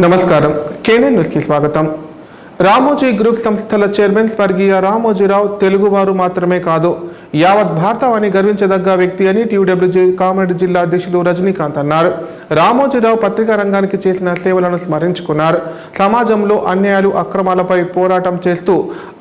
నమస్కారం. కేఎన్ఎన్ న్యూస్కి స్వాగతం. రామోజీ గ్రూప్ సంస్థల చైర్మన్ స్వర్గీయ రామోజీరావు తెలుగువారు మాత్రమే కాదు, యావత్ భారతావని గర్వించదగ్గ వ్యక్తి అని టీయూడబ్ల్యూజే కామారెడ్డి జిల్లా అధ్యక్షులు రజనీకాంత్ అన్నారు. రామోజీరావు పత్రికా రంగానికి చేసిన సేవలను స్మరించుకున్నారు. సమాజంలో అన్యాయాలు అక్రమాలపై పోరాటం చేస్తూ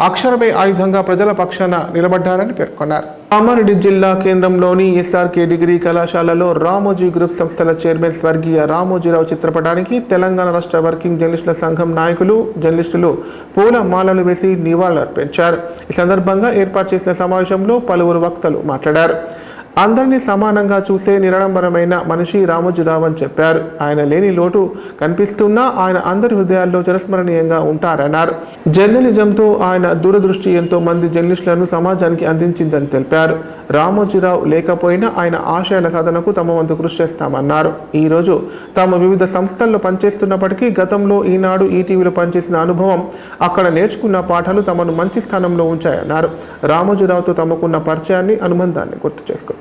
అక్షరమే ఆయుధంగా ప్రజల పక్షాన నిలబడ్డారని పేర్కొన్నారు. కామారెడ్డి జిల్లా కేంద్రంలోని ఎస్ఆర్కే డిగ్రీ కళాశాలలో రామోజీ గ్రూప్ సంస్థల చైర్మన్ స్వర్గీయ రామోజీరావు చిత్రపటానికి తెలంగాణ రాష్ట్ర వర్కింగ్ జర్నలిస్టుల సంఘం నాయకులు జర్నలిస్టులు పూల మాలలు వేసి నివాళులర్పించారు. ఈ సందర్భంగా ఏర్పాటు చేసిన సమావేశంలో పలువురు వక్తలు మాట్లాడారు. అందరినీ సమానంగా చూసే నిరాడంబరమైన మనిషి రామోజీరావు అని చెప్పారు. ఆయన లేని లోటు కనిపిస్తున్నా ఆయన అందరి హృదయాల్లో చిరస్మరణీయంగా ఉంటారన్నారు. జర్నలిజంతో ఆయన దూరదృష్టి ఎంతో మంది జర్నలిస్టులను సమాజానికి అందించిందని తెలిపారు. రామోజీరావు లేకపోయినా ఆయన ఆశయాల సాధనకు తమ వంతు కృషి చేస్తామన్నారు. ఈరోజు తాము వివిధ సంస్థల్లో పనిచేస్తున్నప్పటికీ గతంలో ఈనాడు ఈటీవీలో పనిచేసిన అనుభవం, అక్కడ నేర్చుకున్న పాఠాలు తమను మంచి స్థానంలో ఉంచాయన్నారు. రామోజీరావుతో తమకున్న పరిచయాన్ని, అనుబంధాన్ని గుర్తు చేసుకున్నారు.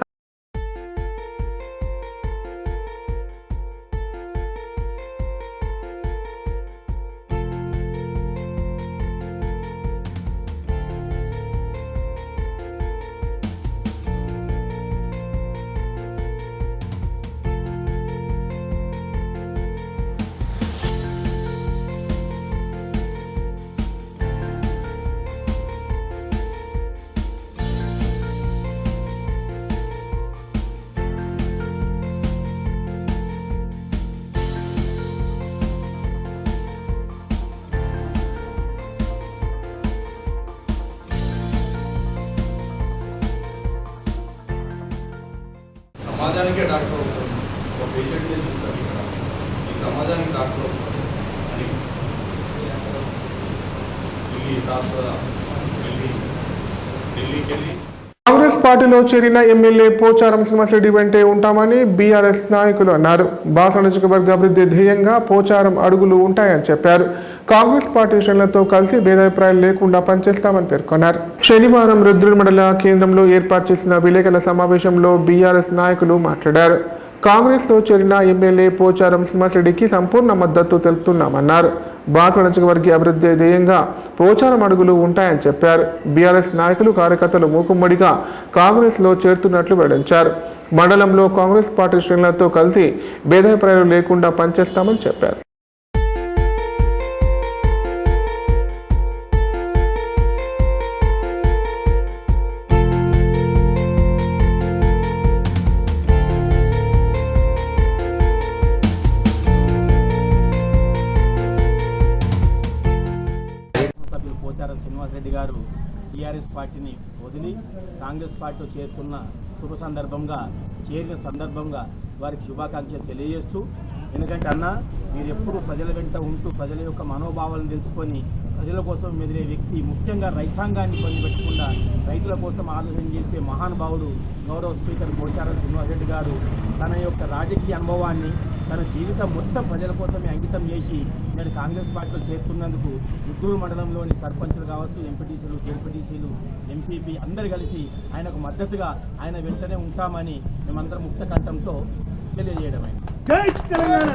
సమాజానికే డాక్టర్ అవసరం, ఒక పేషెంట్ని చూస్తారు. ఇక్కడ ఈ సమాజానికి డాక్టర్ అవసరం అని ఢిల్లీకి వెళ్ళి కాంగ్రెస్ పార్టీలో చేరిన ఎమ్మెల్యే పోచారం శ్రీనివాసరెడ్డి వెంటే ఉంటామని బీఆర్ఎస్ నాయకులు అన్నారు. బాసర నియోజకవర్గ అభివృద్ధి ధ్యేయంగా పోచారం అడుగులు ఉంటాయని చెప్పారు. కాంగ్రెస్ పార్టీ శ్రేణులతో కలిసి భేదాభిప్రాయాలు లేకుండా పనిచేస్తామని పేర్కొన్నారు. శనివారం రుద్రుడి మండల కేంద్రంలో ఏర్పాటు చేసిన విలేకరుల సమావేశంలో బీఆర్ఎస్ నాయకులు మాట్లాడారు. కాంగ్రెస్లో చేరిన ఎమ్మెల్యే పోచారం శ్రీనివాసరెడ్డికి సంపూర్ణ మద్దతు తెలుపుతున్నామన్నారు. బాసర నియోజకవర్గ అభివృద్ధి ధ్యేయంగా పోచారం అడుగులు ఉంటాయని చెప్పారు. బీఆర్ఎస్ నాయకులు, కార్యకర్తలు మూకుమ్మడిగా కాంగ్రెస్లో చేరుతున్నట్లు వెల్లడించారు. మండలంలో కాంగ్రెస్ పార్టీ శ్రేణులతో కలిసి భేదాభిప్రాయాలు లేకుండా పనిచేస్తామని చెప్పారు. పోచారం శ్రీనివాసరెడ్డి గారు టీఆర్ఎస్ పార్టీని వదిలి కాంగ్రెస్ పార్టీలో చేరుతున్న చేరిన సందర్భంగా వారికి శుభాకాంక్షలు తెలియజేస్తూ, ఎందుకంటే అన్న మీరు ఎప్పుడు ప్రజల వెంట ఉంటూ ప్రజల యొక్క మనోభావాలను తెలుసుకొని ప్రజల కోసం మెదిలే వ్యక్తి, ముఖ్యంగా రైతాంగాన్ని పెట్టకుండా రైతుల కోసం ఆలోచన చేసే మహానుభావుడు గౌరవ స్పీకర్ పోచారం శ్రీనివాసరెడ్డి గారు తన యొక్క రాజకీయ అనుభవాన్ని, తన జీవితం మొత్తం ప్రజల కోసమే అంకితం చేసి నేడు కాంగ్రెస్ పార్టీలో చేరుతున్నందుకు రుద్రూరు మండలంలోని సర్పంచులు కావచ్చు, ఎంపీటీసీలు, జెడ్పీటీసీలు, ఎంపీపీ అందరు కలిసి ఆయనకు మద్దతుగా ఆయన వెంటనే ఉంటామని మేమందరం ముక్త కంఠంతో తెలియజేయడమే. జై తెలంగాణ,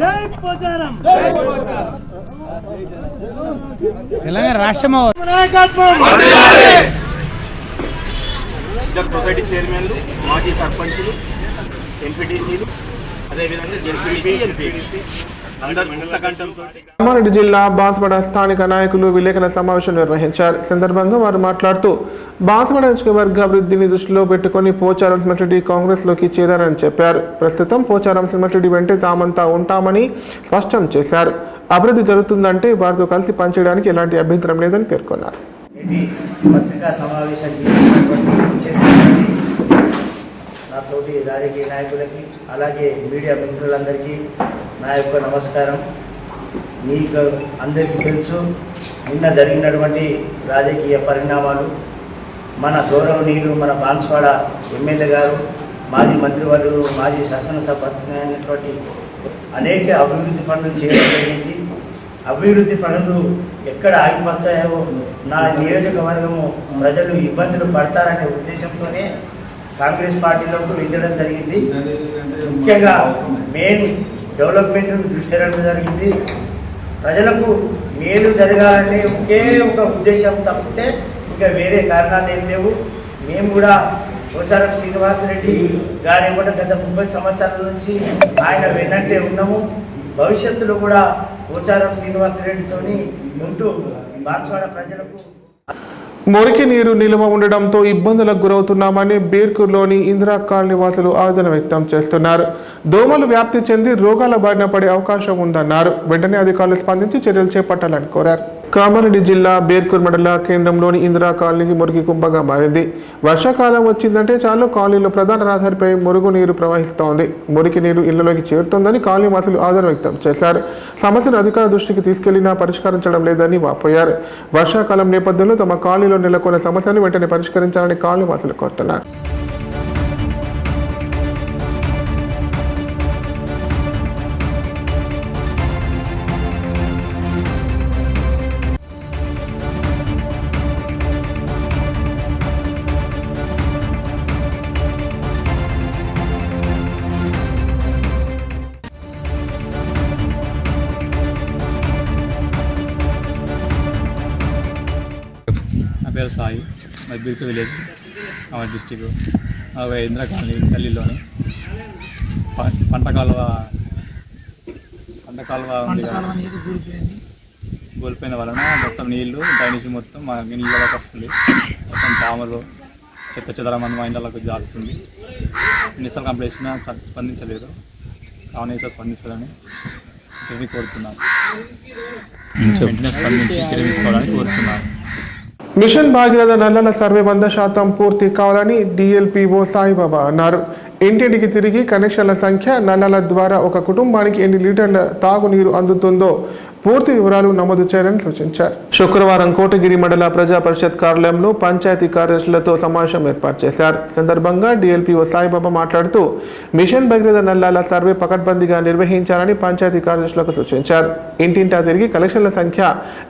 జై పోచారం, తెలంగాణ రాష్ట్రం సొసైటీ చైర్మన్లు, మాజీ సర్పంచులు, ఎంపీటీసీలు, అదేవిధంగా జెడ్పీటీ, ఎంపీపీ కామారెడ్డి జిల్లా బాన్స్వాడ స్థానిక నాయకులు విలేకరుల సమావేశం నిర్వహించారు. ఈ సందర్భంగా వారు మాట్లాడుతూ, బాన్స్వాడ నియోజకవర్గ అభివృద్ధిని దృష్టిలో పెట్టుకుని పోచారం శ్రీనివాసరెడ్డి కాంగ్రెస్లోకి చేరారని చెప్పారు. ప్రస్తుతం పోచారం శ్రీనివాసరెడ్డి వెంటే తామంతా ఉంటామని స్పష్టం చేశారు. అభివృద్ధి జరుగుతుందంటే వారితో కలిసి పనిచేయడానికి ఎలాంటి అభ్యంతరం లేదని పేర్కొన్నారు. పత్రికా సమావేశానికి నాతోటి రాజకీయ నాయకులకి, అలాగే మీడియా మిత్రులందరికీ నా యొక్క నమస్కారం. మీకు అందరికీ తెలుసు, నిన్న జరిగినటువంటి రాజకీయ పరిణామాలు, మన గౌరవనీయులు, మన బాన్స్వాడ ఎమ్మెల్యే గారు, మాజీ మంత్రివర్యులు, మాజీ శాసనసభ అయినటువంటి అనేక అభివృద్ధి పనులు చేయడం జరిగింది. అభివృద్ధి పనులు ఎక్కడ ఆగిపోతాయో, నా నియోజకవర్గము ప్రజలు ఇబ్బందులు పడతారనే ఉద్దేశంతోనే కాంగ్రెస్ పార్టీలోకి వెళ్ళడం జరిగింది. ముఖ్యంగా మెయిన్ డెవలప్మెంట్ను దృష్టి పెట్టడం జరిగింది. ప్రజలకు మేలు జరగాలనే ఒకే ఒక ఉద్దేశం తప్పితే ఇంకా వేరే కారణాలు ఏం లేవు. మేము కూడా పోచారం శ్రీనివాసరెడ్డి గారి ఏమంటే గత 30 సంవత్సరాల నుంచి ఆయన వెన్నంటే ఉన్నాము. భవిష్యత్తులో కూడా పోచారం శ్రీనివాసరెడ్డితోని ఉంటూ బాన్స్వాడ ప్రజలకు మురికి నీరు నిల్వ ఉండడంతో ఇబ్బందులకు గురవుతున్నామని బీర్కూర్లోని ఇందిరా కాలనీ వాసులు ఆవేదన వ్యక్తం చేస్తున్నారు. దోమలు వ్యాప్తి చెంది రోగాల బారిన పడే అవకాశం ఉందన్నారు. వెంటనే అధికారులు స్పందించి చర్యలు చేపట్టాలని కోరారు. కామారెడ్డి జిల్లా బేర్కూర్ మండల కేంద్రంలోని ఇందిరా కాలనీకి మురికి కుంభగా మారింది. వర్షాకాలం వచ్చిందంటే చాలు కాలనీలో ప్రధాన రహదారిపై మురుగు నీరు ప్రవహిస్తోంది. మురికి నీరు ఇళ్లలోకి చేరుతోందని కాలనీ వాసులు ఆవేదన వ్యక్తం చేశారు. సమస్యను అధికార దృష్టికి తీసుకెళ్లినా పరిష్కరించడం లేదని వాపోయారు. వర్షాకాలం నేపథ్యంలో తమ కాలనీలో నెలకొన్న సమస్యను వెంటనే పరిష్కరించాలని కాలనీ వాసులు కోరుతున్నారు. నా పేరు సాయి, మరి బిర్కు village, Kamareddy district. Indira colony గల్లీలోని పంట కాలువ ఉంది కదా, కోల్పోయిన వలన మొత్తం నీళ్లు డ్రైనేజ్ మొత్తం మా నీళ్ళలోకి వస్తుంది. మొత్తం పాములు చెత్త చెదరమని మా ఇండ్లకు జారుతుంది. ఎన్నిసార్లు కంప్లైంట్ చేసినా స్పందించలేదు. కావున స్పందించాలని కోరుతున్నాను. వెంటనే స్పందించి చర్య తీసుకోవడానికి కోరుతున్నాను. మిషన్ భాగీరథ నల్లల సర్వే 100% పూర్తి కావాలని డిఎల్పిఓ సాయిబాబా అన్నారు. ఇంటింటికి తిరిగి కనెక్షన్ల సంఖ్య, నల్లల ద్వారా ఒక కుటుంబానికి ఎన్ని లీటర్ల తాగునీరు అందుతుందో పూర్తి వివరాలు నమోదు చేయాలని సూచించారు. శుక్రవారం కోటగిరి మండల ప్రజా పరిషత్ కార్యాలయంలో పంచాయతీ కార్యదర్శులతో సమావేశం ఏర్పాటు చేశారు. సందర్భంగా డిఎల్పిఓ సాయిబాబా మాట్లాడుతూ మిషన్ భగీరథ నల్లాల సర్వే పకడ్బందీగా నిర్వహించాలని పంచాయతీ కార్యదర్శులకు సూచించారు. ఇంటింటా తిరిగి కలెక్షన్ల సంఖ్య,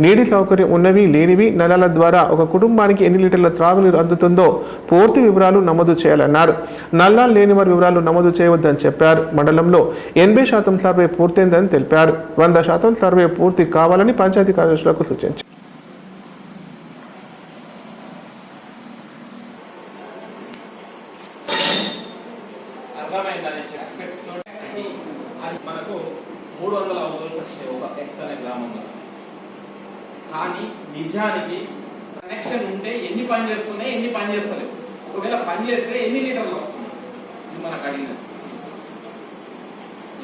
నీటి సౌకర్యం ఉన్నవి లేనివి, నల్లాల ద్వారా ఒక కుటుంబానికి ఎన్ని లీటర్ల త్రాగునీరు అందుతుందో పూర్తి వివరాలు నమోదు చేయాలన్నారు. నల్లాలు లేని వారి వివరాలు నమోదు చేయవద్దని చెప్పారు. మండలంలో 80% సర్వే పూర్తయిందని తెలిపారు. 100% సర్వే పూర్తి కావాలని పంచాయతీ కార్యదర్శులకు సూచించారు. మనకు 300 హౌస్ వచ్చాయి ఒక ఎక్స్ అనే గ్రామంలో. కానీ నిజానికి కనెక్షన్ ఉంటే ఎన్ని పని చేస్తున్నాయి, ఎన్ని పని చేస్తలేవు, ఒకవేళ పని చేస్తే ఎన్ని లీటర్లు వస్తుంది, ఇది మనకు అడిగినది.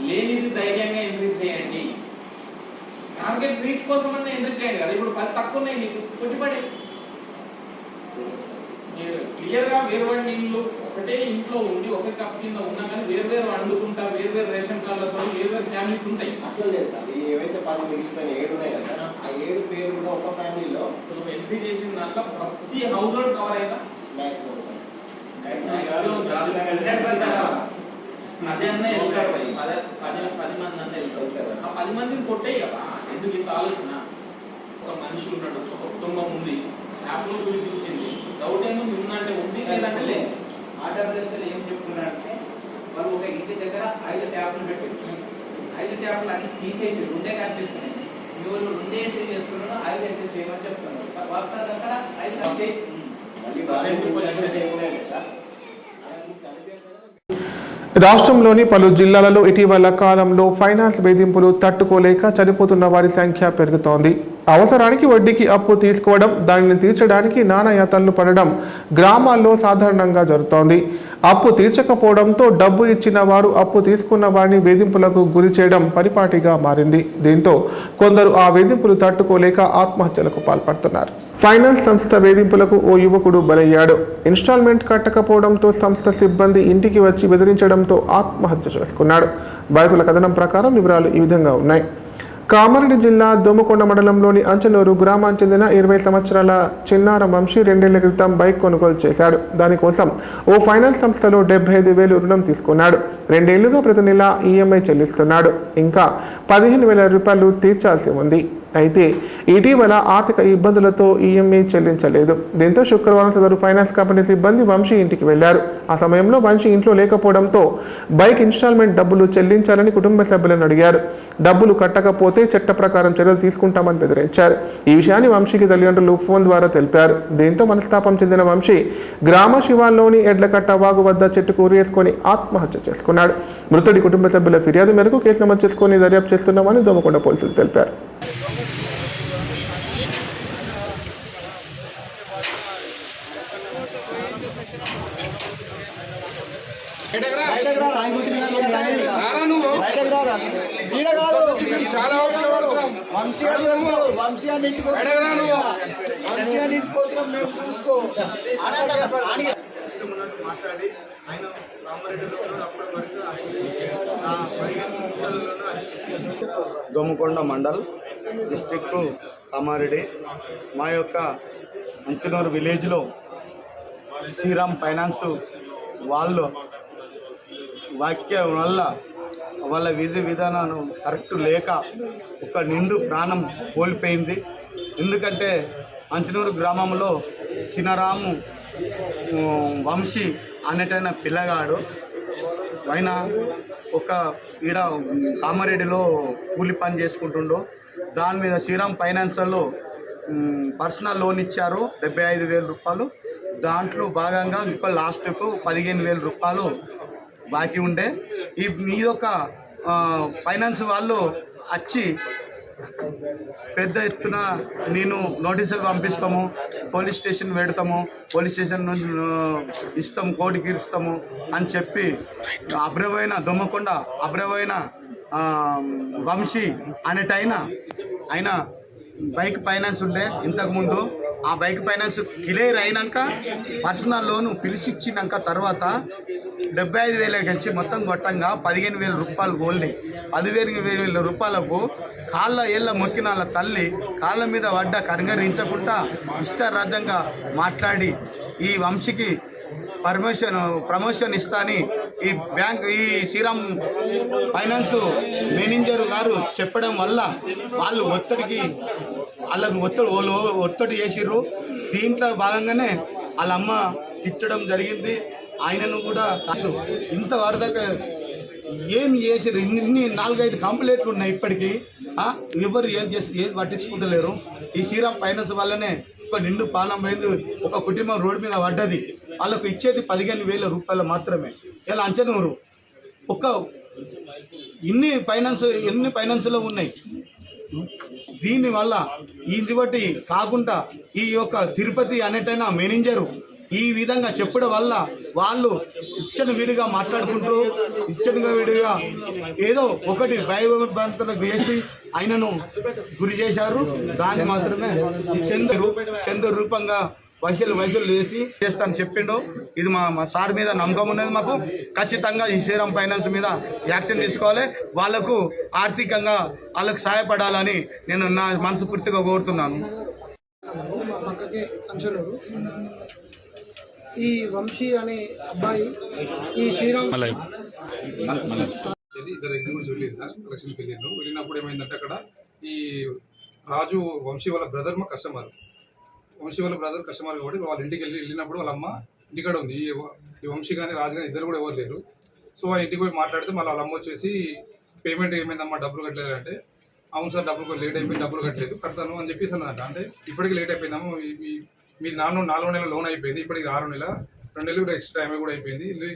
లేనిది ధైర్యంగా ఎంట్రీ చేయండి. టార్గెట్ రీచ్ కోసం అన్నా ఎంట్రీ చేయండి కదా. ఇప్పుడు 10 తక్కువ ఉన్నాయి, నీకు కొట్టిపడి క్లియర్ గా వేరు నీళ్ళు ఒకటే ఇంట్లో ఉండి ఒకే కప్ కింద ఉన్నా కానీ వేరు వండుకుంటారు. వేరు రేషన్ కార్డులతో వేరు ఫ్యామిలీస్ ఉంటాయి. అట్లా లేదు సార్. ఏవైతే 10 మిగిలిపోయిన 7 ఉన్నాయి కదా, ఆ 7 పేరు కూడా ఒక ఫ్యామిలీలో ఎంట్రీ చేసిన దాంట్లో ప్రతి హౌస్ హోల్డ్ కవర్ అయిందా? అదే అన్న వెళ్తారు. 10 మంది అన్న వెళ్తారు. ఆ 10 మందిని కొట్టాయి కదా. ఎందుకు ఇంత ఆలోచన? ఒక మనిషి ఉన్నాడు, ఒక కుటుంబం ఉంది, యాప్ లో చూసింది, డౌట్ ఏముంది, ఉందంటే ఉంది, లేదంటే లేదు. ఆంధ్రప్రదేశ్లో ఏం చెప్తున్నారంటే వాళ్ళు ఒక ఇంటి దగ్గర 5 ట్యాప్లు పెట్టారు. 5 ట్యాప్లు అన్ని తీసేసి 2 కనిపిస్తున్నాయి. మీరు 2 ఎంట్రీ చేస్తున్నారు, 5 ఎంట్రీ చేయమని చెప్తున్నారు. వాస్తవానికి అక్కడ 5 వచ్చాయి. రాష్ట్రంలోని పలు జిల్లాలలో ఇటీవల కాలంలో ఫైనాన్స్ వేధింపులు తట్టుకోలేక చనిపోతున్న వారి సంఖ్య పెరుగుతోంది. అవసరానికి వడ్డీకి అప్పు తీసుకోవడం, దానిని తీర్చడానికి నానాయాతనలు పడడం గ్రామాల్లో సాధారణంగా జరుగుతోంది. అప్పు తీర్చకపోవడంతో డబ్బు ఇచ్చిన వారు అప్పు తీసుకున్న వారిని వేధింపులకు గురి చేయడం పరిపాటిగా మారింది. దీంతో కొందరు ఆ వేధింపులు తట్టుకోలేక ఆత్మహత్యలకు పాల్పడుతున్నారు. ఫైనాన్స్ సంస్థ వేధింపులకు ఓ యువకుడు బలయ్యాడు. ఇన్స్టాల్మెంట్ కట్టకపోవడంతో సంస్థ సిబ్బంది ఇంటికి వచ్చి బెదిరించడంతో ఆత్మహత్య చేసుకున్నాడు. బాధితుల కథనం ప్రకారం వివరాలు ఈ విధంగా ఉన్నాయి. కామారెడ్డి జిల్లా దోమకొండ మండలంలోని అంచనూరు గ్రామానికి చెందిన 20 సంవత్సరాల చిన్నారం వంశీ 2 ఏళ్ల క్రితం బైక్ కొనుగోలు చేశాడు. దానికోసం ఓ ఫైనాన్స్ సంస్థలో 75,000 రుణం తీసుకున్నాడు. 2 ఏళ్లుగా ప్రతి నెల ఈఎంఐ చెల్లిస్తున్నాడు. ఇంకా 15,000 రూపాయలు తీర్చాల్సి ఉంది. అయితే ఇటీవల ఆర్థిక ఇబ్బందులతో ఈఎంఐ చెల్లించలేదు. దీంతో శుక్రవారం సదరు ఫైనాన్స్ కంపెనీ సిబ్బంది వంశీ ఇంటికి వెళ్లారు. ఆ సమయంలో వంశీ ఇంట్లో లేకపోవడంతో బైక్ ఇన్స్టాల్మెంట్ డబ్బులు చెల్లించాలని కుటుంబ సభ్యులను అడిగారు. డబ్బులు కట్టకపోతే చట్ట ప్రకారం చర్యలు తీసుకుంటామని బెదిరించారు. ఈ విషయాన్ని వంశీకి తల్లిదండ్రులు ఫోన్ ద్వారా తెలిపారు. దీంతో మనస్తాపం చెందిన వంశీ గ్రామ శివార్లోని ఎడ్లకట్ట వాగు వద్ద చెట్టుకు ఉరేసుకొని ఆత్మహత్య చేసుకున్నాడు. మృతుడి కుటుంబ సభ్యుల ఫిర్యాదు మేరకు కేసు నమోదు చేసుకుని దర్యాప్తు చేస్తున్నామని దోమకొండ పోలీసులు తెలిపారు. మాట్లాడి ఆయన రామారెడ్డిలో అప్పటి వరకు దోమకొండ మండల్ డిస్ట్రిక్ట్ కామారెడ్డి. మా యొక్క అంచనూరు విలేజ్లో శ్రీరామ్ ఫైనాన్స్ వాళ్ళు వాక్యం వల్ల వాళ్ళ విధి విధానాలు కరెక్ట్ లేక ఒక నిండు ప్రాణం కోల్పోయింది. ఎందుకంటే అంచనూరు గ్రామంలో సినరాము వంశీ అనేటైన పిల్లగాడు ఆయన ఒక ఈడ కామారెడ్డిలో కూలి పని చేసుకుంటుండో. దాని మీద శ్రీరామ్ ఫైనాన్స్లో పర్సనల్ లోన్ ఇచ్చారు 75,000 రూపాయలు. దాంట్లో భాగంగా ఇంకో లాస్ట్కు 15,000 రూపాయలు బాకీ ఉండే. ఈ యొక్క ఫైనాన్స్ వాళ్ళు వచ్చి పెద్ద ఎత్తున నేను నోటీసులు పంపిస్తాము, పోలీస్ స్టేషన్ పెడతాము, పోలీస్ స్టేషన్ నుంచి ఇస్తాము, కోర్టుకి ఇస్తాము అని చెప్పి దొమ్మకొండ అబ్రవైన వంశీ అనేటైన ఆయన బైక్ ఫైనాన్స్ ఉండే ఇంతకుముందు. ఆ బైక్ ఫైనాన్స్ క్లియర్ అయినాక పర్సనల్ లోను పిలిచిచ్చినాక తర్వాత 75,000 నుంచి మొత్తం కొట్టంగా 15,000 రూపాయలు గోల్ని 15,000 రూపాయలకు కాళ్ళ ఏళ్ళ మొక్కిన వాళ్ళ తల్లి కాళ్ళ మీద పడ్డ కరింగరించకుండా ఇష్టారాజ్యంగా మాట్లాడి ఈ వంశీకి ప్రమోషన్ ఇస్తా అని ఈ శ్రీరామ్ ఫైనాన్స్ మేనేజర్ గారు చెప్పడం వల్ల వాళ్ళు ఒత్తిడి చేసిర్రు. దీంట్లో భాగంగానే వాళ్ళ అమ్మ తిట్టడం జరిగింది. ఆయనను కూడా ఇంతవరకు ఏం చేసారు. ఇన్ని 4-5 కంప్లైంట్లు ఉన్నాయి ఇప్పటికీ. ఎవరు ఏది పట్టించుకుంటలేరు. ఈ శ్రీరామ్ ఫైనాన్స్ వల్లనే ఒక నిండు పానం పోయింది. ఒక కుటుంబం రోడ్డు మీద పడ్డది. వాళ్ళకు ఇచ్చేది 15,000 రూపాయలు మాత్రమే. ఇలా అంచనూరు ఎన్ని ఫైనాన్స్లో ఉన్నాయి. దీనివల్ల ఇది బట్టి కాకుండా ఈ యొక్క తిరుపతి అనేటైనా మేనేజరు ఈ విధంగా చెప్పడం వల్ల వాళ్ళు విడిగా మాట్లాడుకుంటూ విడిగా ఏదో ఒకటి భయభ్రాంతులకు చేసి ఆయనను గురి చేశారు. దాన్ని మాత్రమే చంద్ర రూపంగా వయసులు చేస్తాను చెప్పిండు. ఇది మా సార్ మీద నమ్మకం ఉన్నది మాకు. ఖచ్చితంగా ఈ శ్రీరామ్ ఫైనాన్స్ మీద యాక్షన్ తీసుకోవాలి. వాళ్లకు ఆర్థికంగా వాళ్ళకు సహాయపడాలని నేను నా మనస్ఫూర్తిగా కోరుతున్నాను. ఈ వంశీ అనే అబ్బాయి ఈ శ్రీరామ్ ఇద్దరు ఎగ్జిక్యూటివ్స్ వెళ్ళింది సార్. ఎలక్షన్కి వెళ్ళినప్పుడు ఏమైందంటే అక్కడ ఈ రాజు వంశీ వాళ్ళ బ్రదర్ మా కస్టమర్. వంశీ వాళ్ళ బ్రదర్ కస్టమర్ కాబట్టి వాళ్ళ ఇంటికి వెళ్ళినప్పుడు వాళ్ళ అమ్మ ఇంటికాడ ఉంది. ఈ వంశీ కానీ రాజు కానీ ఇద్దరు కూడా ఎవరు లేరు. సో ఆ ఇంటికి పోయి మాట్లాడితే మళ్ళీ వాళ్ళ అమ్మ వచ్చేసి పేమెంట్ ఏమైందమ్మా డబ్బులు కట్టలేదు అంటే, అవును సార్ డబ్బులు లేట్ అయిపోయింది, డబ్బులు కట్టలేదు, కడతాను అని చెప్పేసి అన్నదంట. అంటే ఇప్పటికీ లేట్ అయిపోయిందమ్మా, మీరు 4 నెలల లోన్ అయిపోయింది, ఇప్పటికి 6 నెలల 2 నెలలు కూడా ఎక్స్ట్రా టైం కూడా అయిపోయింది.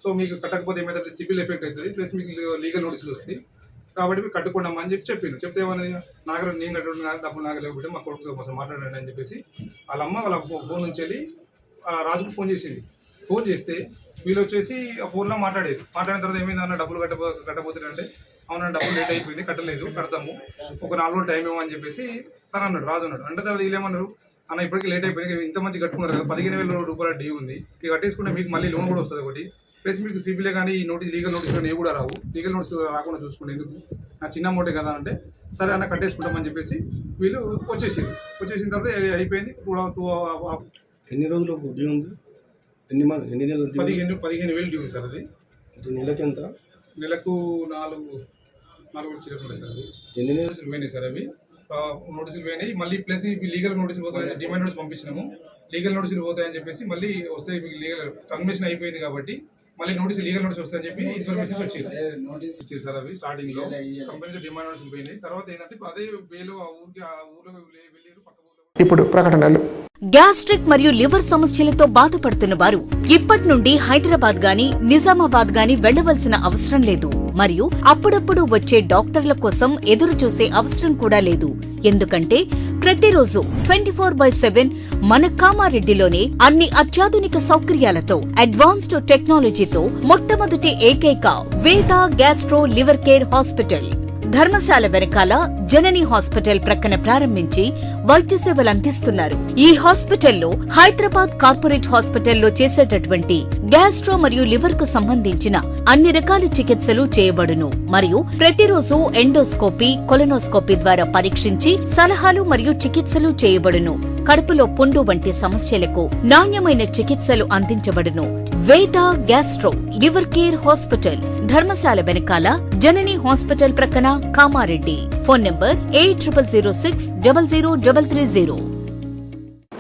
సో మీకు కట్టకపోతే ఏమైతే సిబిల్ ఎఫెక్ట్ అవుతుంది, ప్లస్ మీకు లీగల్ నోటీసులు వస్తాయి కాబట్టి మీరు కట్టుకున్నామా అని చెప్తే ఏమన్నది, నేను కట్టుకుని డబ్బులు నాకు లేకపోతే మా కొడుకు కోసం మాట్లాడండి అని చెప్పేసి వాళ్ళ అమ్మ వాళ్ళ ఫోన్ నుంచి వెళ్ళి రాజుకు ఫోన్ చేసింది. ఫోన్ చేస్తే వీళ్ళు వచ్చేసి ఆ ఫోన్లో మాట్లాడిన తర్వాత ఏమైందన్న డబ్బులు కట్టబోతుందంటే, అవునా డబ్బులు లేట్ అయిపోయింది, కట్టలేదు, కడతాము, ఒక 4 రోజులు టైం ఇవ్వమని చెప్పేసి తను అన్నాడు, రాజు అన్నాడు. అంటే తర్వాత వీళ్ళు ఏమన్నారు, అన్న ఇప్పటికీ లేట్ అయిపోయింది, ఇంత మంచి కట్టుకున్నారు కదా, 15,000 రూపాయల డ్యూ ఉంది, ఇక కట్టేసుకుంటే మీకు మళ్ళీ లోన్ కూడా వస్తుంది ఒకటి, ప్లస్ మీకు సిబిలే కానీ ఈ నోటీస్ లీగల్ నోటీస్ కానీ కూడా రావు, లీగల్ నోటీస్ రాకుండా చూసుకోండి, ఎందుకు నా చిన్న అమౌంటే కదా అంటే, సరే అన్న కట్టేసుకుంటామని చెప్పేసి వీళ్ళు వచ్చేసిన తర్వాత అయిపోయింది. 2 రోజులు డ్యూ ఉంది, ఎన్ని నెలలు? 15,000 డ్యూ సార్. అది నెలకి ఎంత? నెలకు 4 చిరకుంటాయి సార్. అది ఎన్ని నెలలు రిమైన్ సార్. అవి నోటీసులు పోయినాయి. మళ్ళీ ప్లస్ లీగల్ నోటీసులు పోతాయని డిమాండ్ నోటీస్ పంపించినాము. లీగల్ నోటీసులు పోతాయని చెప్పేసి మళ్ళీ వస్తే మీకు లీగల్ టర్మినేషన్ అయిపోయింది కాబట్టి మళ్ళీ లీగల్ నోటీస్ వస్తాయని చెప్పి ఇన్ఫర్మేషన్ వచ్చింది ఇచ్చారు సార్. అవి స్టార్టింగ్ లో కంపెనీలో డిమాండ్ నోటీసులు పోయినాయి. తర్వాత ఏంటంటే అదే వేలో ఆ ఊర్లో వెళ్ళారు పక్క ఊర్లో. ఇప్పుడు ప్రకటనలు. గ్యాస్ట్రిక్ మరియు లివర్ సమస్యలతో బాధపడుతున్న వారు ఇప్పటి నుండి హైదరాబాద్ గాని నిజామాబాద్ గాని వెళ్లవలసిన అవసరం లేదు. మరియు అప్పుడప్పుడు వచ్చే డాక్టర్ల కోసం ఎదురు చూసే అవసరం కూడా లేదు. ఎందుకంటే ప్రతిరోజు 24/7 మన కామారెడ్డిలోనే అన్ని అత్యాధునిక సౌకర్యాలతో అడ్వాన్స్డ్ టెక్నాలజీతో మొట్టమొదటి ఏకైక వేద gastro liver care hospital Dharamshala వెనకాల జనని హాస్పిటల్ ప్రక్కన ప్రారంభించి వైద్య సేవలు అందిస్తున్నారు. ఈ హాస్పిటల్లో హైదరాబాద్ కార్పొరేట్ హాస్పిటల్లో చేసేటటువంటి గ్యాస్ట్రో మరియు లివర్ కు సంబంధించిన అన్ని రకాల చికిత్సలు చేయబడును. మరియు ప్రతిరోజు ఎండోస్కోపీ, కొలనోస్కోపీ ద్వారా పరీక్షించి సలహాలు మరియు చికిత్సలు చేయబడును. కడుపులో పుండు వంటి సమస్యలకు నాణ్యమైన చికిత్సలు అందించబడును. వేద gastro liver care hospital Dharamshala వెనకాల జనని హాస్పిటల్ ప్రక్కన కామారెడ్డి. Phone number 8006000330.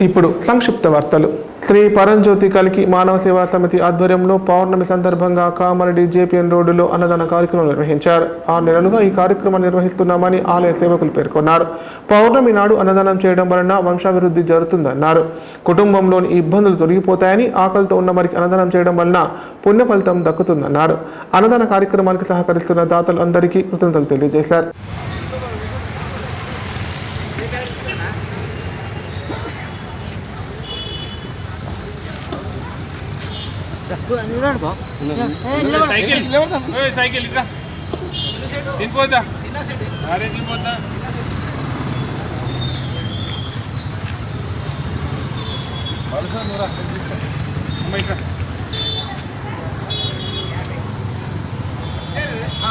ఇప్పుడు సంక్షిప్త వార్తలు. శ్రీ పరంజ్యోతి కలికి మానవ సేవా సమితి ఆధ్వర్యంలో పౌర్ణమి సందర్భంగా కామారెడ్డి జేపీఎన్ రోడ్డులో అన్నదాన కార్యక్రమం నిర్వహించారు. 6 నెలలుగా ఈ కార్యక్రమాన్ని నిర్వహిస్తున్నామని ఆలయ సేవకులు పేర్కొన్నారు. పౌర్ణమి నాడు అన్నదానం చేయడం వలన వంశాభివృద్ధి జరుగుతుందన్నారు. కుటుంబంలోని ఇబ్బందులు తొలగిపోతాయని, ఆకలితో ఉన్న వారికి అన్నదానం చేయడం వలన పుణ్య ఫలితం దక్కుతుందన్నారు. అన్నదాన కార్యక్రమానికి సహకరిస్తున్న దాతలు అందరికీ కృతజ్ఞతలు తెలియజేశారు. సైకిల్ ఇట్లా తినిపోతా అరే తినిపోతా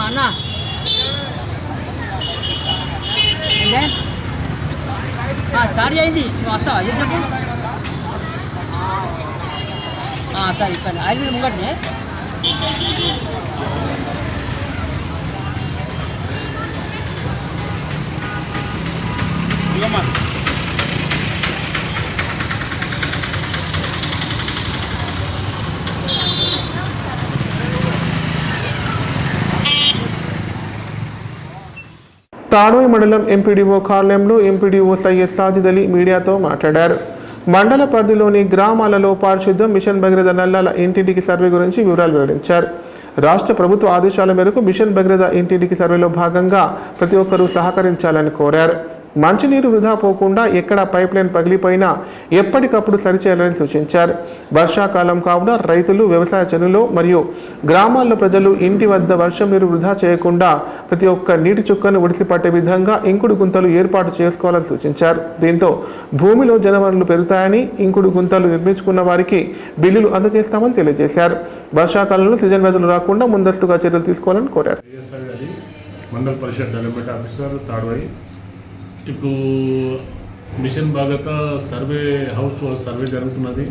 అన్నా స్టార్ట్ అయింది. నువ్వు వస్తావా చెప్పు. సరే ఇక్కడ 5 నిమిషం ముంగట్నే. తాడోయి మండలం ఎంపీడీఓ కార్యాలయంలో ఎంపీడీఓ సయ్యద్ సాజిద్ అలీ మీడియాతో మాట్లాడారు. మండల పరిధిలోని గ్రామాలలో పారిశుద్ధ్యం, మిషన్ భగీరథ నల్లాల ఇంటింటికి సర్వే గురించి వివరాలు వెల్లడించారు. రాష్ట్ర ప్రభుత్వ ఆదేశాల మేరకు మిషన్ భగీరథ ఇంటింటికి సర్వేలో భాగంగా ప్రతి ఒక్కరూ సహకరించాలని కోరారు. మంచినీరు వృధా పోకుండా ఎక్కడ పైప్ లైన్ పగిలిపోయినా ఎప్పటికప్పుడు సరిచేయాలని సూచించారు. వర్షాకాలం కావున రైతులు, వ్యవసాయ చనులు మరియు గ్రామాల్లో ప్రజలు ఇంటి వద్ద వర్షం నీరు వృధా చేయకుండా ప్రతి ఒక్క నీటి చుక్కను ఒడిసిపట్టే విధంగా ఇంకుడు గుంతలు ఏర్పాటు చేసుకోవాలని సూచించారు. దీంతో భూమిలో జనవనరులు పెరుగుతాయని, ఇంకుడు గుంతలు నిర్మించుకున్న వారికి బిల్లులు అందజేస్తామని తెలియజేశారు. వర్షాకాలంలో సీజన్ వ్యాధులు రాకుండా ముందస్తుగా చర్యలు తీసుకోవాలని కోరారు. మండల పరిషత్ డెవలప్మెంట్ ఆఫీసర్ తాడోయి. ఇప్పుడు మిషన్ భాగత survey house to house survey జరుగుతున్నది.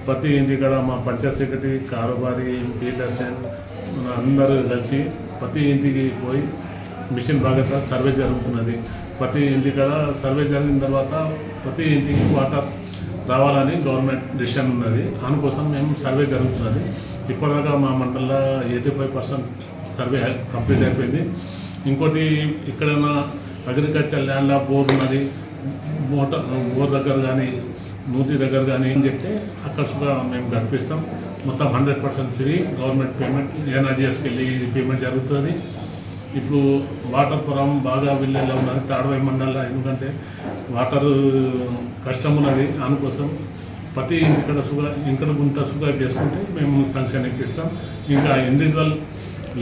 ప్రతి ఇంటికాడ మా పంచాయత్ సెక్రటరీ, కారోబారి, ఫీల్డ్ అసిస్టెంట్ అందరూ కలిసి ప్రతి ఇంటికి పోయి మిషన్ భాగత సర్వే జరుగుతున్నది. ప్రతి ఇంటికాడ సర్వే జరిగిన తర్వాత ప్రతి ఇంటికి వాటర్ రావాలని గవర్నమెంట్ డిసిషన్ ఉన్నది. అందుకోసం మేము సర్వే జరుగుతున్నది. ఇప్పటిదాకా మా మండలంలో 85% సర్వే కంప్లీట్ అయిపోయింది. ఇంకోటి ఇక్కడన్నా అగ్రికల్చర్ ల్యాండ్లో బోర్ ఉన్నది, బోర్ దగ్గర కానీ నూతి దగ్గర కానీ అని చెప్తే అక్కడ కూడా మేము గడిపిస్తాం. మొత్తం 100% ఫ్రీ గవర్నమెంట్ పేమెంట్, ఎన్ఆర్జీఎస్కి వెళ్ళి పేమెంట్ జరుగుతుంది. ఇప్పుడు వాటర్ పొరం బాగా విలేజ్లో ఉన్నది తాడోయి మండలంలో. ఎందుకంటే వాటర్ కష్టం ఉన్నది. అందుకోసం ప్రతి ఇంటికడ ఇంకడ గుంత సుగా చేసుకుంటే మేము శాంక్షన్ ఇప్పిస్తాం. ఇంకా ఇండివిజువల్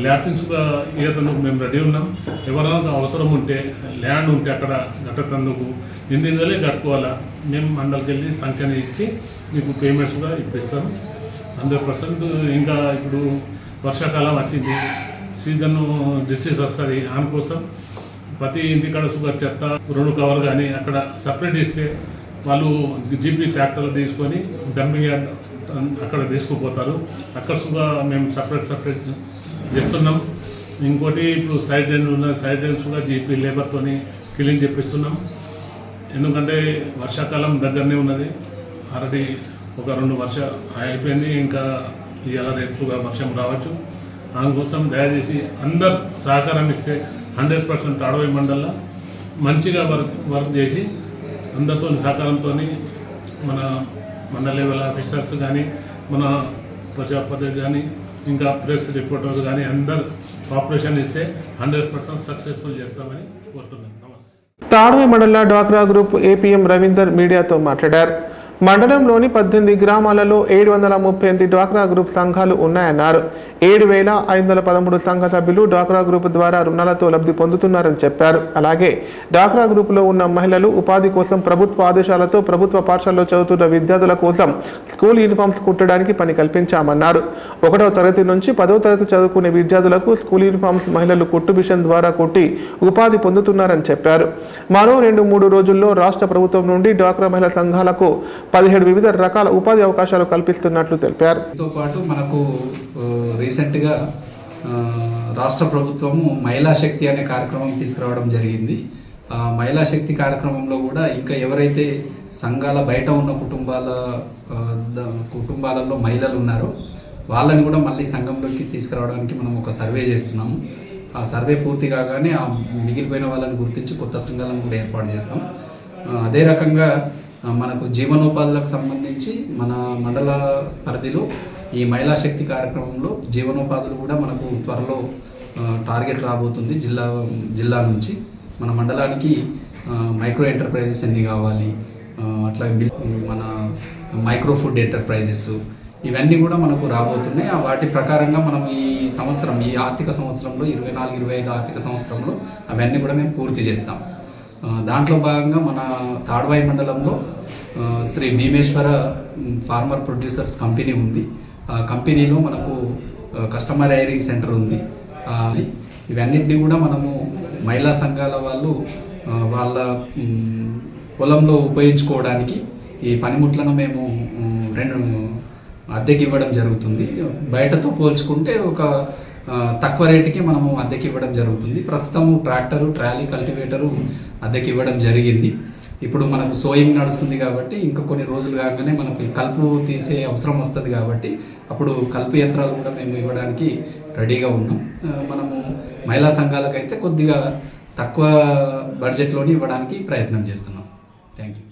ల్యాట్రిన్స్గా ఇయ్యేందుకు మేము రెడీ ఉన్నాం. ఎవరైనా అవసరం ఉంటే ల్యాండ్ ఉంటే అక్కడ గట్టతందుకు ఇండివిజువలే కట్టుకోవాలా. మేము మండలికి వెళ్ళి శాంక్షన్ ఇచ్చి మీకు పేమెంట్స్ కూడా ఇప్పిస్తాం 100%. ఇంకా ఇప్పుడు వర్షాకాలం వచ్చింది, సీజన్ డిసీజ్ వస్తుంది. అందుకోసం ప్రతి ఇంటికాడ షుగర్ చెత్త 2 కవర్ కానీ అక్కడ సపరేట్ ఇస్తే వాళ్ళు జీపీ ట్రాక్టర్లు తీసుకొని డంపింగ్ యార్డ్ అక్కడ తీసుకుపోతారు. అక్కడ షుగర్ మేము సపరేట్ చేస్తున్నాం. ఇంకోటి ఇప్పుడు సైడ్ డ్రైన్ ఉన్న సైడ్ డ్రైన్స్ కూడా జీపీ లేబర్తోని క్లీన్ చేపిస్తున్నాం. ఎందుకంటే వర్షాకాలం దగ్గరనే ఉన్నది. ఆల్రెడీ ఒక 2 వర్షం అయిపోయింది. ఇంకా ఇవాళ రేపుగా వర్షం రావచ్చు. అందుకోసం దయచేసి అందరు సహకారం ఇస్తే 100% తాడ్వాయి మండలంలో మంచిగా వర్క్ చేసి అందరితో సహకారంతో మన మండల లెవెల్ ఆఫీసర్స్ కానీ మన ప్రజాప్రతినిధులు కానీ ఇంకా ప్రెస్ రిపోర్టర్స్ కానీ అందరు కోఆపరేషన్ ఇస్తే 100% సక్సెస్ఫుల్ చేస్తామని కోరుతున్నాను. నమస్తే. తాడ్వాయి మండల డ్వాక్రా గ్రూప్ ఏపీఎం రవీందర్ మీడియాతో మాట్లాడారు. మండలంలోని 18 గ్రామాలలో 738 డ్వాక్రా గ్రూప్ సంఘాలు ఉన్నాయన్నారు. 7,513 సంఘ సభ్యులు డ్వాక్రా గ్రూప్ ద్వారా రుణాలతో లబ్ధి పొందుతున్నారని చెప్పారు. అలాగే డ్వాక్రా గ్రూపులో ఉన్న మహిళలు ఉపాధి కోసం ప్రభుత్వ ఆదేశాలతో ప్రభుత్వ పాఠశాలలో చదువుతున్న విద్యార్థుల కోసం స్కూల్ యూనిఫామ్స్ కుట్టడానికి పని కల్పించామన్నారు. 1వ తరగతి నుంచి 10వ తరగతి చదువుకునే విద్యార్థులకు స్కూల్ యూనిఫామ్స్ మహిళలు కుట్టు మిషన్ ద్వారా కుట్టి ఉపాధి పొందుతున్నారని చెప్పారు. మరో 2-3 రోజుల్లో రాష్ట్ర ప్రభుత్వం నుండి డ్వాక్రా మహిళా సంఘాలకు 17 వివిధ రకాల ఉపాధి అవకాశాలు కల్పిస్తున్నట్లు తెలిపారు. దీంతో పాటు మనకు రీసెంట్గా రాష్ట్ర ప్రభుత్వము మహిళా శక్తి అనే కార్యక్రమం తీసుకురావడం జరిగింది. మహిళా శక్తి కార్యక్రమంలో కూడా ఇంకా ఎవరైతే సంఘాల బయట ఉన్న కుటుంబాలలో మహిళలు ఉన్నారో వాళ్ళని కూడా మళ్ళీ సంఘంలోకి తీసుకురావడానికి మనం ఒక సర్వే చేస్తున్నాము. ఆ సర్వే పూర్తి కాగానే ఆ మిగిలిపోయిన వాళ్ళని గుర్తించి కొత్త సంఘాలను కూడా ఏర్పాటు చేస్తాం. అదే రకంగా మనకు జీవనోపాధులకు సంబంధించి మన మండల పరిధిలో ఈ మహిళా శక్తి కార్యక్రమంలో జీవనోపాధులు కూడా మనకు త్వరలో టార్గెట్ రాబోతుంది. జిల్లా నుంచి మన మండలానికి మైక్రో ఎంటర్ప్రైజెస్ ఎన్ని కావాలి, అట్లా మన మైక్రో ఫుడ్ ఎంటర్ప్రైజెస్ ఇవన్నీ కూడా మనకు రాబోతున్నాయి. వాటి ప్రకారంగా మనం ఈ సంవత్సరం ఈ ఆర్థిక సంవత్సరంలో 24-25 ఆర్థిక సంవత్సరంలో అవన్నీ కూడా మేము పూర్తి చేస్తాం. దాంట్లో భాగంగా మన తాడ్వాయి మండలంలో Sri Bhimeshwara farmer producers company ఉంది. ఆ కంపెనీలో మనకు కస్టమర్ హైరింగ్ సెంటర్ ఉంది. ఇవన్నిటినీ కూడా మనము మహిళా సంఘాల వాళ్ళు వాళ్ళ పొలంలో ఉపయోగించుకోవడానికి ఈ పనిముట్లను మేము అద్దెకి ఇవ్వడం జరుగుతుంది. బయటతో పోల్చుకుంటే ఒక తక్కువ రేటుకి మనము అద్దెకి ఇవ్వడం జరుగుతుంది. ప్రస్తుతం ట్రాక్టరు, ట్రాలీ, కల్టివేటరు అద్దెకి ఇవ్వడం జరిగింది. ఇప్పుడు మనకు సోయింగ్ నడుస్తుంది కాబట్టి ఇంకా కొన్ని రోజులు కాగానే మనకు కలుపు తీసే అవసరం వస్తుంది కాబట్టి అప్పుడు కలుపు యంత్రాలు కూడా మేము ఇవ్వడానికి రెడీగా ఉన్నాం. మనము మహిళా సంఘాలకైతే కొద్దిగా తక్కువ బడ్జెట్లోని ఇవ్వడానికి ప్రయత్నం చేస్తున్నాం. Thank you.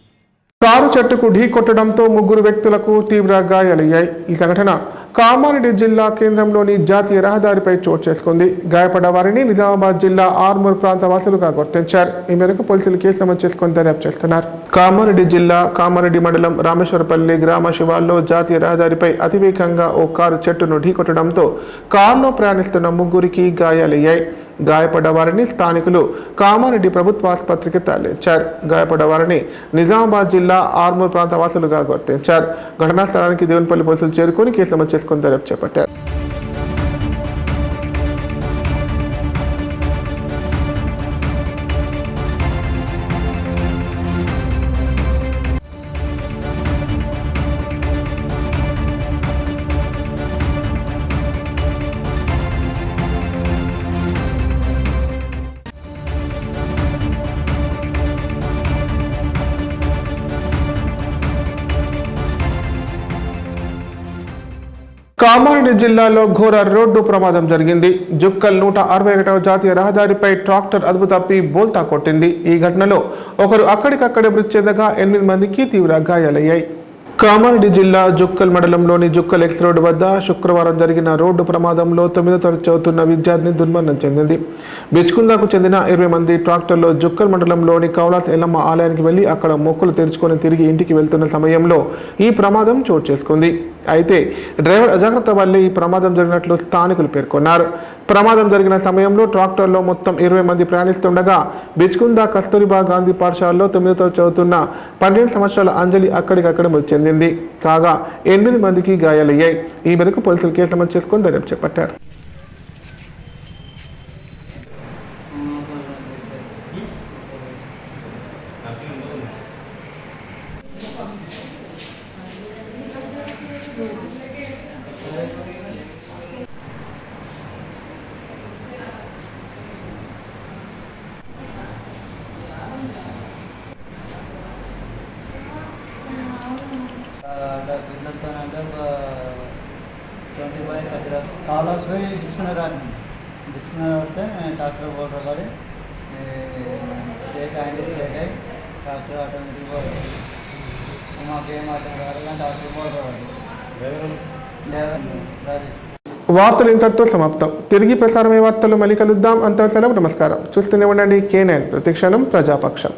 కారు చెట్టుకు ఢీ కొట్టడంతో 3 వ్యక్తులకు తీవ్ర గాయాలయ్యాయి. ఈ సంఘటన కామారెడ్డి జిల్లా కేంద్రంలోని జాతీయ రహదారిపై చోటు చేసుకుంది. గాయపడ్డ వారిని నిజామాబాద్ జిల్లా ఆర్మూర్ ప్రాంత వాసులుగా గుర్తించారు. ఈ మేరకు పోలీసులు కేసు నమోదు చేసుకుని దర్యాప్తు చేస్తున్నారు. కామారెడ్డి జిల్లా కామారెడ్డి మండలం రామేశ్వరపల్లి గ్రామ శివార్లో జాతీయ రహదారిపై అతివేగంగా ఓ కారు చెట్టును ఢీ కొట్టడంతో కారులో ప్రయాణిస్తున్న 3కి గాయాలయ్యాయి. గాయపడ్డ వారిని స్థానికులు కామారెడ్డి ప్రభుత్వ ఆసుపత్రికి తరలించారు. గాయపడ్డ వారిని నిజామాబాద్ జిల్లా ఆర్మూర్ ప్రాంత వాసులుగా గుర్తించారు. ఘటనా స్థలానికి దేవునిపల్లి పోలీసులు చేరుకొని కేసు నమోదు చేసుకుని దర్యాప్తు చేపట్టారు. కామారెడ్డి జిల్లాలో ఘోర రోడ్డు ప్రమాదం జరిగింది. జుక్కల్ 161వ జాతీయ రహదారిపై ట్రాక్టర్ అదుపు తప్పి బోల్తా కొట్టింది. ఈ ఘటనలో ఒకరు అక్కడికక్కడే మృతి చెందగా 8 మందికి తీవ్ర గాయాలయ్యాయి. కామారెడ్డి జిల్లా జుక్కల్ మండలంలోని జుక్కల్ ఎక్స్ రోడ్డు వద్ద శుక్రవారం జరిగిన రోడ్డు ప్రమాదంలో 9వ తరగతి చదువుతున్న విద్యార్థిని దుర్మరణం చెందింది. బిచ్కుందాకు చెందిన 20 మంది ట్రాక్టర్లో జుక్కల్ మండలంలోని కౌలాస్ ఎల్లమ్మ ఆలయానికి వెళ్లి అక్కడ మొక్కులు తెరుచుకొని తిరిగి ఇంటికి వెళ్తున్న సమయంలో ఈ ప్రమాదం చోటు చేసుకుంది. అయితే డ్రైవర్ అజాగ్రత్త వల్లే ఈ ప్రమాదం జరిగినట్లు స్థానికులు పేర్కొన్నారు. ప్రమాదం జరిగిన సమయంలో ట్రాక్టర్లో మొత్తం 20 మంది ప్రయాణిస్తుండగా బిచ్కుందా కస్తూరిబా గాంధీ పాఠశాలలో 9వ తరగతి చదువుతున్న 12 సంవత్సరాల అంజలి అక్కడికక్కడ మృతి చెందింది. కాగా 8 మందికి గాయాలయ్యాయి. ఈ మేరకు పోలీసులు కేసు నమోదు చేసుకుని దర్యాప్తు చేపట్టారు. అంటే పిల్లలతో అంటే ఒక 25-30 కాల్ పోయి ఇచ్చుకున్నారు ఇచ్చుకున్నారు వస్తే డాక్టర్ పోటీ పడి షేక్ హ్యాండ్ షేక్ అయ్యి డాక్టర్ ఆటోమేటిక్గా వచ్చి మాకేం అర్థం కాదు కానీ డాక్టర్ పోటీ రాజేష్. వార్తలు ఇంతటితో సమాప్తం. తిరిగి ప్రసారమయ్యే వార్తలు మళ్ళీ కలుద్దాం. అంతా సెలవు. నమస్కారం. చూస్తూనే ఉండండి K9 ప్రతిక్షణం ప్రజాపక్షం.